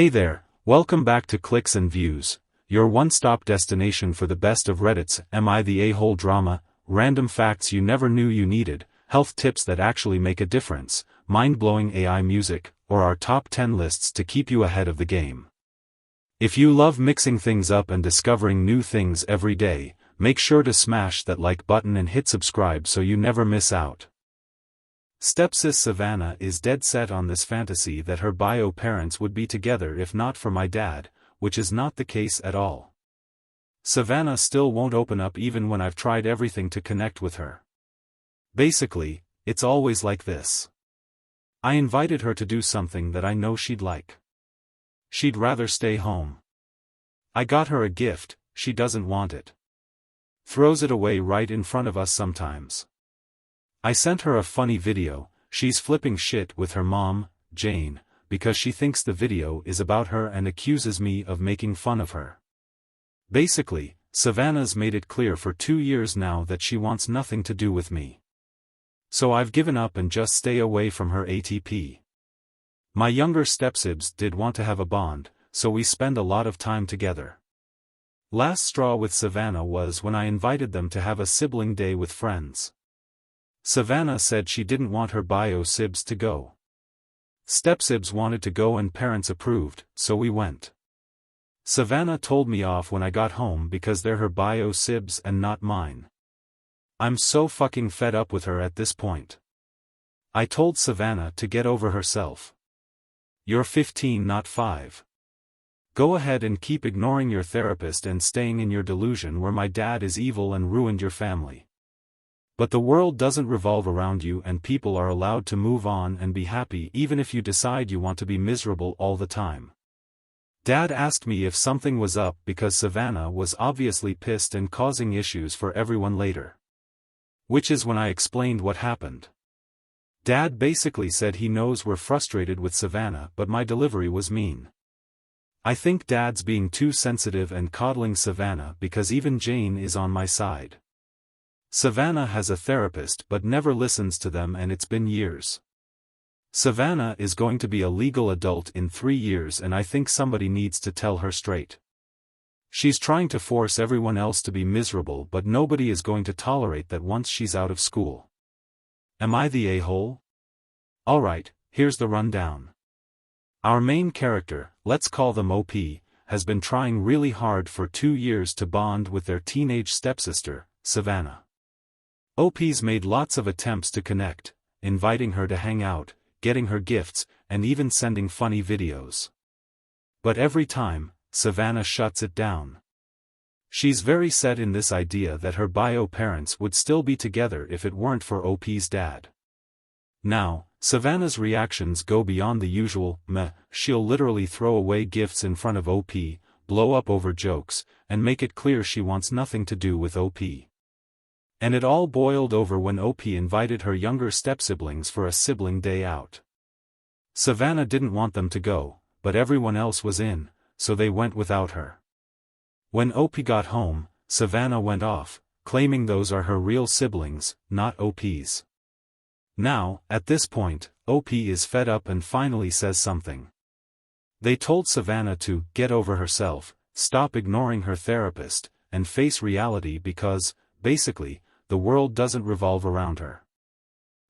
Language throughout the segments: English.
Hey there, welcome back to Clicks and Views, your one-stop destination for the best of Reddit's Am I the A-hole drama, random facts you never knew you needed, health tips that actually make a difference, mind-blowing AI music, or our top 10 lists to keep you ahead of the game. If you love mixing things up and discovering new things every day, make sure to smash that like button and hit subscribe so you never miss out. Step-Sis Savannah is dead set on this fantasy that her bio parents would be together if not for my dad, which is not the case at all. Savannah still won't open up even when I've tried everything to connect with her. Basically, it's always like this. I invited her to do something that I know she'd like. She'd rather stay home. I got her a gift, she doesn't want it. Throws it away right in front of us sometimes. I sent her a funny video, she's flipping shit with her mom, Jane, because she thinks the video is about her and accuses me of making fun of her. Basically, Savannah's made it clear for 2 years now that she wants nothing to do with me. So I've given up and just stay away from her ATP. My younger stepsibs did want to have a bond, so we spend a lot of time together. Last straw with Savannah was when I invited them to have a sibling day with friends. Savannah said she didn't want her bio sibs to go. Stepsibs wanted to go and parents approved, so we went. Savannah told me off when I got home because they're her bio sibs and not mine. I'm so fucking fed up with her at this point. I told Savannah to get over herself. You're 15, not 5. Go ahead and keep ignoring your therapist and staying in your delusion where my dad is evil and ruined your family. But the world doesn't revolve around you and people are allowed to move on and be happy even if you decide you want to be miserable all the time. Dad asked me if something was up because Savannah was obviously pissed and causing issues for everyone later. Which is when I explained what happened. Dad basically said he knows we're frustrated with Savannah but my delivery was mean. I think Dad's being too sensitive and coddling Savannah because even Jane is on my side. Savannah has a therapist but never listens to them and it's been years. Savannah is going to be a legal adult in 3 years and I think somebody needs to tell her straight. She's trying to force everyone else to be miserable but nobody is going to tolerate that once she's out of school. Am I the a-hole? Alright, here's the rundown. Our main character, let's call them OP, has been trying really hard for 2 years to bond with their teenage stepsister, Savannah. OP's made lots of attempts to connect, inviting her to hang out, getting her gifts, and even sending funny videos. But every time, Savannah shuts it down. She's very set in this idea that her bio parents would still be together if it weren't for OP's dad. Now, Savannah's reactions go beyond the usual meh. She'll literally throw away gifts in front of OP, blow up over jokes, and make it clear she wants nothing to do with OP. And it all boiled over when OP invited her younger stepsiblings for a sibling day out. Savannah didn't want them to go, but everyone else was in, so they went without her. When OP got home, Savannah went off, claiming those are her real siblings, not OP's. Now, at this point, OP is fed up and finally says something. They told Savannah to get over herself, stop ignoring her therapist, and face reality because, basically, the world doesn't revolve around her.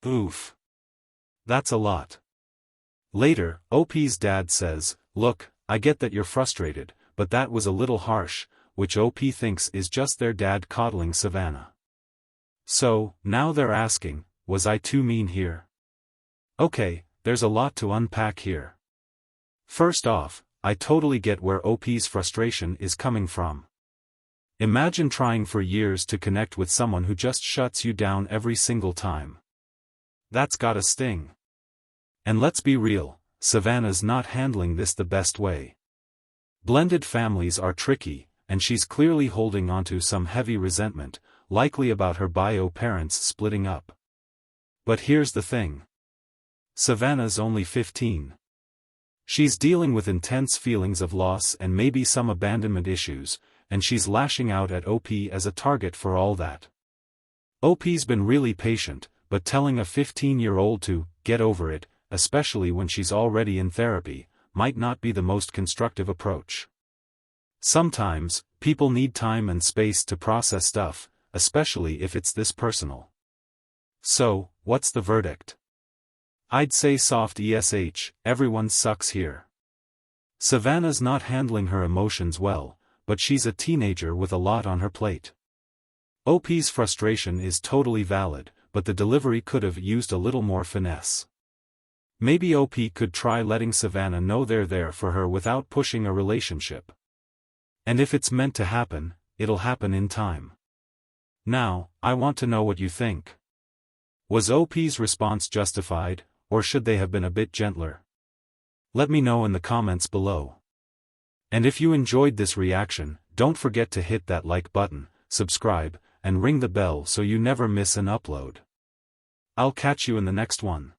Oof. That's a lot. Later, OP's dad says, look, I get that you're frustrated, but that was a little harsh, which OP thinks is just their dad coddling Savannah. So, now they're asking, was I too mean here? Okay, there's a lot to unpack here. First off, I totally get where OP's frustration is coming from. Imagine trying for years to connect with someone who just shuts you down every single time. That's gotta sting. And let's be real, Savannah's not handling this the best way. Blended families are tricky, and she's clearly holding onto some heavy resentment, likely about her bio parents splitting up. But here's the thing. Savannah's only 15. She's dealing with intense feelings of loss and maybe some abandonment issues, and she's lashing out at OP as a target for all that. OP's been really patient, but telling a 15-year-old to get over it, especially when she's already in therapy, might not be the most constructive approach. Sometimes, people need time and space to process stuff, especially if it's this personal. So, what's the verdict? I'd say soft ESH, everyone sucks here. Savannah's not handling her emotions well, but she's a teenager with a lot on her plate. OP's frustration is totally valid, but the delivery could have used a little more finesse. Maybe OP could try letting Savannah know they're there for her without pushing a relationship. And if it's meant to happen, it'll happen in time. Now, I want to know what you think. Was OP's response justified, or should they have been a bit gentler? Let me know in the comments below. And if you enjoyed this reaction, don't forget to hit that like button, subscribe, and ring the bell so you never miss an upload. I'll catch you in the next one.